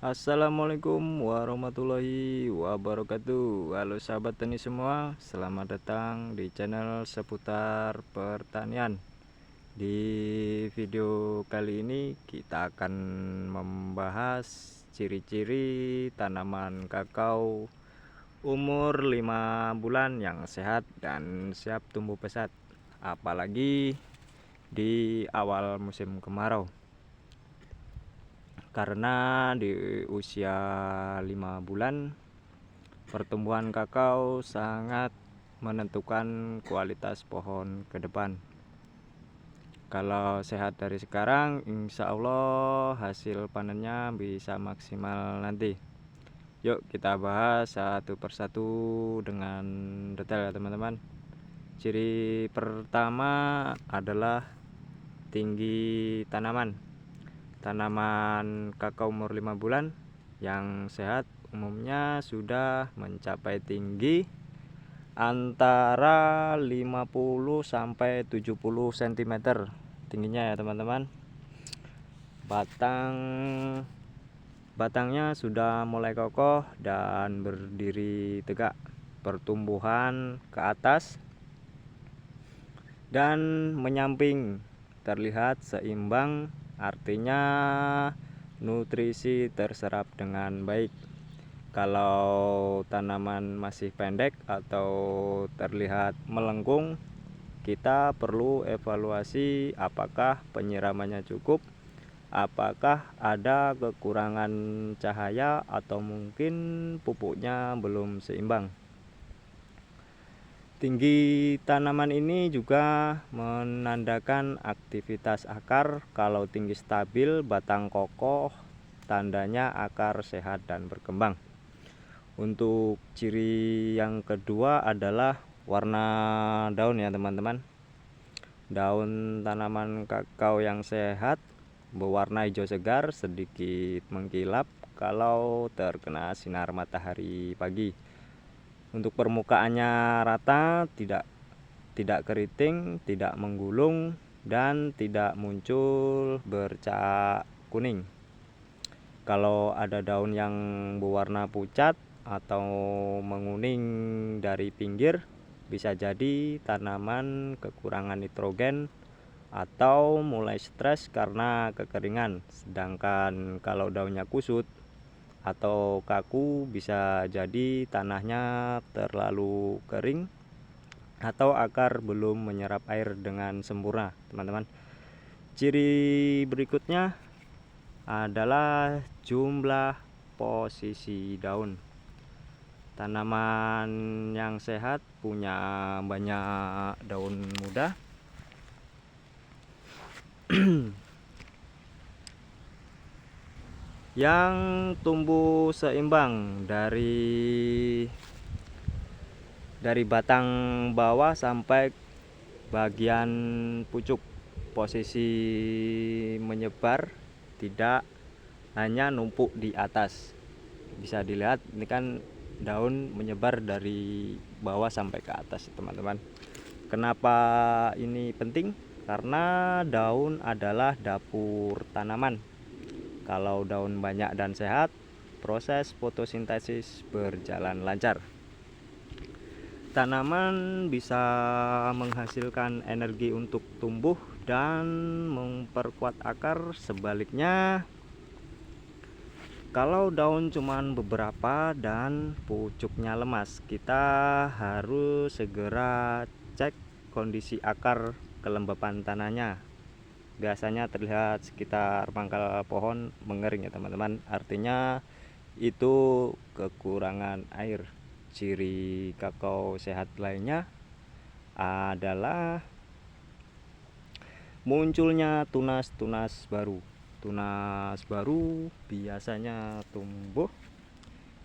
Assalamualaikum warahmatullahi wabarakatuh. Halo sahabat tani semua, selamat datang di channel seputar pertanian. Di video kali ini kita akan membahas ciri-ciri tanaman kakao umur 5 bulan yang sehat dan siap tumbuh pesat, apalagi di awal musim kemarau. Karena di usia 5 bulan pertumbuhan kakao sangat menentukan kualitas pohon ke depan. Kalau sehat dari sekarang, insya Allah hasil panennya bisa maksimal nanti. Yuk kita bahas satu persatu dengan detail ya teman-teman. Ciri pertama adalah tinggi tanaman. Tanaman kakao umur 5 bulan yang sehat umumnya sudah mencapai tinggi antara 50 sampai 70 cm tingginya ya teman-teman. Batangnya sudah mulai kokoh dan berdiri tegak, pertumbuhan ke atas dan menyamping terlihat seimbang, artinya nutrisi terserap dengan baik. Kalau tanaman masih pendek atau terlihat melengkung, kita perlu evaluasi apakah penyiramannya cukup, apakah ada kekurangan cahaya, atau mungkin pupuknya belum seimbang. Tinggi tanaman ini juga menandakan aktivitas akar. Kalau tinggi stabil, batang kokoh, tandanya akar sehat dan berkembang. Untuk ciri yang kedua adalah warna daun ya teman-teman. Daun tanaman kakao yang sehat berwarna hijau segar, sedikit mengkilap kalau terkena sinar matahari pagi. Untuk permukaannya rata, tidak keriting, tidak menggulung, dan tidak muncul bercak kuning. Kalau ada daun yang berwarna pucat atau menguning dari pinggir, bisa jadi tanaman kekurangan nitrogen atau mulai stres karena kekeringan. Sedangkan kalau daunnya kusut atau kaku, bisa jadi tanahnya terlalu kering atau akar belum menyerap air dengan sempurna teman-teman. Ciri berikutnya adalah jumlah posisi daun. Tanaman yang sehat punya banyak daun muda yang tumbuh seimbang dari batang bawah sampai bagian pucuk. Posisi menyebar, tidak hanya numpuk di atas. Bisa dilihat ini kan daun menyebar dari bawah sampai ke atas teman-teman. Kenapa ini penting? Karena daun adalah dapur tanaman. Kalau daun banyak dan sehat, proses fotosintesis berjalan lancar. Tanaman bisa menghasilkan energi untuk tumbuh dan memperkuat akar. Sebaliknya, kalau daun cuma beberapa dan pucuknya lemas, kita harus segera cek kondisi akar, kelembapan tanahnya. Biasanya terlihat sekitar pangkal pohon mengering ya teman-teman, artinya itu kekurangan air. Ciri kakao sehat lainnya adalah munculnya tunas-tunas baru. Tunas baru biasanya tumbuh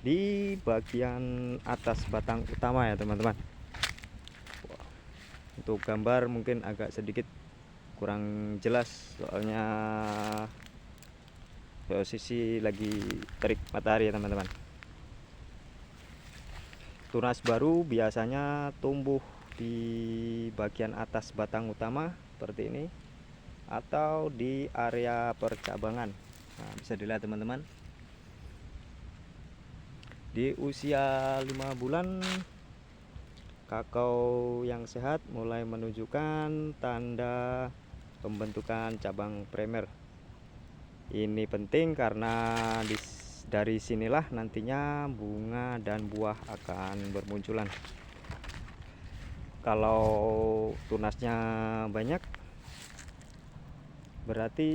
di bagian atas batang utama ya teman-teman. Untuk gambar mungkin agak sedikit kurang jelas, soalnya posisi lagi terik matahari ya teman-teman. Tunas baru biasanya tumbuh di bagian atas batang utama seperti ini, atau di area percabangan. Nah, bisa dilihat teman-teman, Di usia 5 bulan, kakao yang sehat mulai menunjukkan tanda pembentukan cabang primer. Ini penting karena dari sinilah nantinya bunga dan buah akan bermunculan. Kalau tunasnya banyak, berarti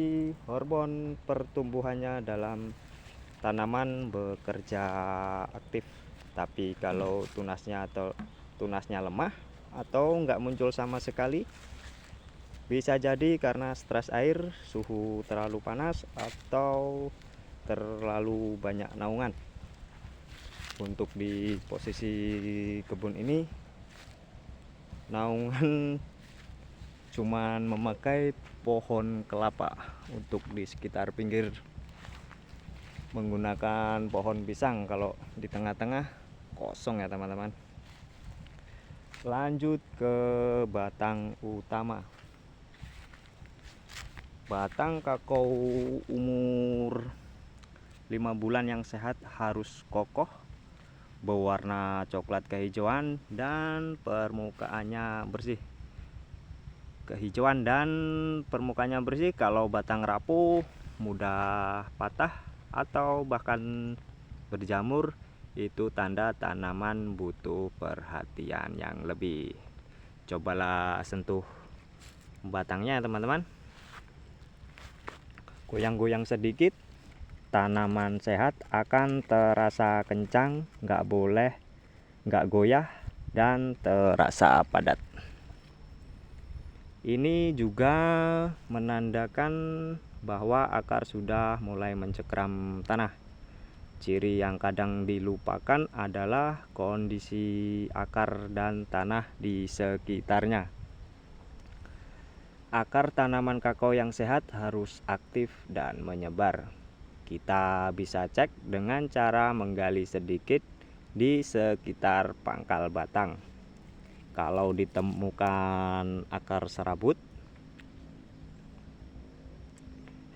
hormon pertumbuhannya dalam tanaman bekerja aktif. Tapi kalau tunasnya lemah atau nggak muncul sama sekali, bisa jadi karena stres air, suhu terlalu panas, atau terlalu banyak naungan. Untuk di posisi kebun ini, naungan cuman memakai pohon kelapa untuk di sekitar pinggir, menggunakan pohon pisang kalau di tengah-tengah kosong ya teman-teman. Lanjut ke batang utama. Batang kakao umur 5 bulan yang sehat harus kokoh, berwarna coklat kehijauan, dan permukaannya bersih. Kalau batang rapuh, mudah patah, atau bahkan berjamur, itu tanda tanaman butuh perhatian yang lebih. Cobalah sentuh batangnya teman-teman, goyang-goyang sedikit, tanaman sehat akan terasa kencang, nggak goyah, dan terasa padat. Ini juga menandakan bahwa akar sudah mulai mencekram tanah. Ciri yang kadang dilupakan adalah kondisi akar dan tanah di sekitarnya. Akar tanaman kakao yang sehat harus aktif dan menyebar. Kita bisa cek dengan cara menggali sedikit di sekitar pangkal batang. Kalau ditemukan akar serabut,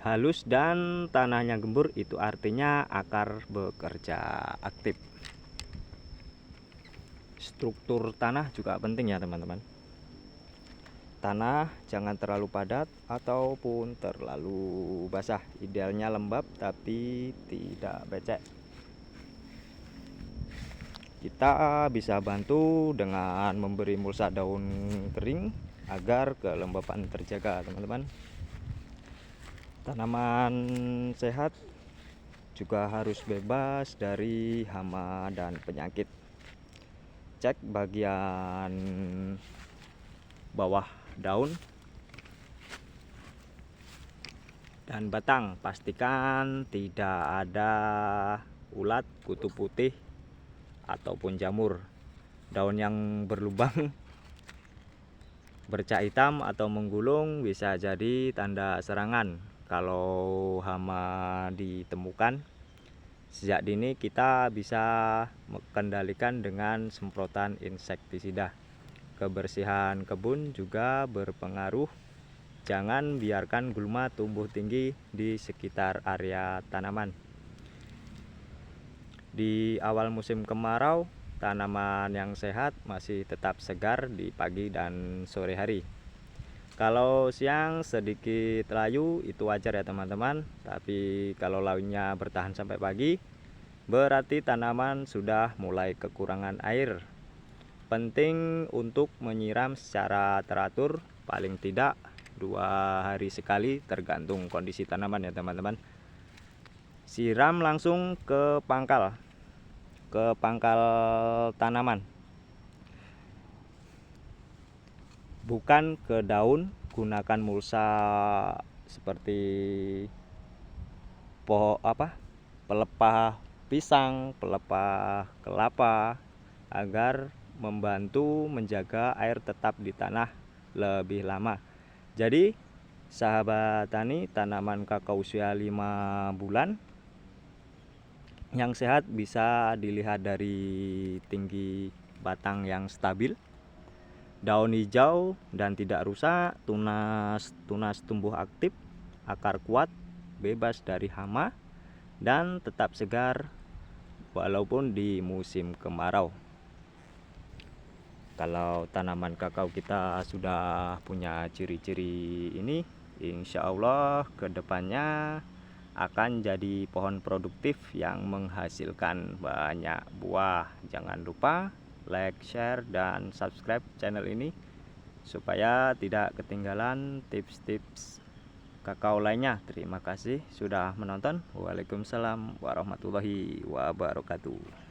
halus, dan tanahnya gembur, itu artinya akar bekerja aktif. Struktur tanah juga penting ya teman-teman. Tanah jangan terlalu padat ataupun terlalu basah. Idealnya lembab tapi tidak becek. Kita bisa bantu dengan memberi mulsa daun kering agar kelembapan terjaga teman-teman. Tanaman sehat juga harus bebas dari hama dan penyakit. Cek bagian bawah daun dan batang, pastikan tidak ada ulat, kutu putih, ataupun jamur. Daun yang berlubang, bercak hitam, atau menggulung bisa jadi tanda serangan. Kalau hama ditemukan sejak dini, kita bisa mengendalikan dengan semprotan insektisida. Kebersihan kebun juga berpengaruh. Jangan biarkan gulma tumbuh tinggi di sekitar area tanaman. Di awal musim kemarau, tanaman yang sehat masih tetap segar di pagi dan sore hari. Kalau siang sedikit layu, itu wajar ya teman-teman. Tapi kalau layunya bertahan sampai pagi, berarti tanaman sudah mulai kekurangan air. Penting untuk menyiram secara teratur, paling tidak 2 hari sekali, tergantung kondisi tanaman ya teman-teman. Siram langsung ke pangkal tanaman, bukan ke daun. Gunakan mulsa seperti pelepah pisang, pelepah kelapa, agar membantu menjaga air tetap di tanah lebih lama. Jadi sahabat tani, tanaman kakao usia 5 bulan yang sehat bisa dilihat dari tinggi batang yang stabil, daun hijau dan tidak rusak, tunas tumbuh aktif, akar kuat, bebas dari hama, dan tetap segar walaupun di musim kemarau. Kalau tanaman kakao kita sudah punya ciri-ciri ini, insya Allah kedepannya akan jadi pohon produktif yang menghasilkan banyak buah. Jangan lupa like, share, dan subscribe channel ini supaya tidak ketinggalan tips-tips kakao lainnya. Terima kasih sudah menonton. Waalaikumsalam warahmatullahi wabarakatuh.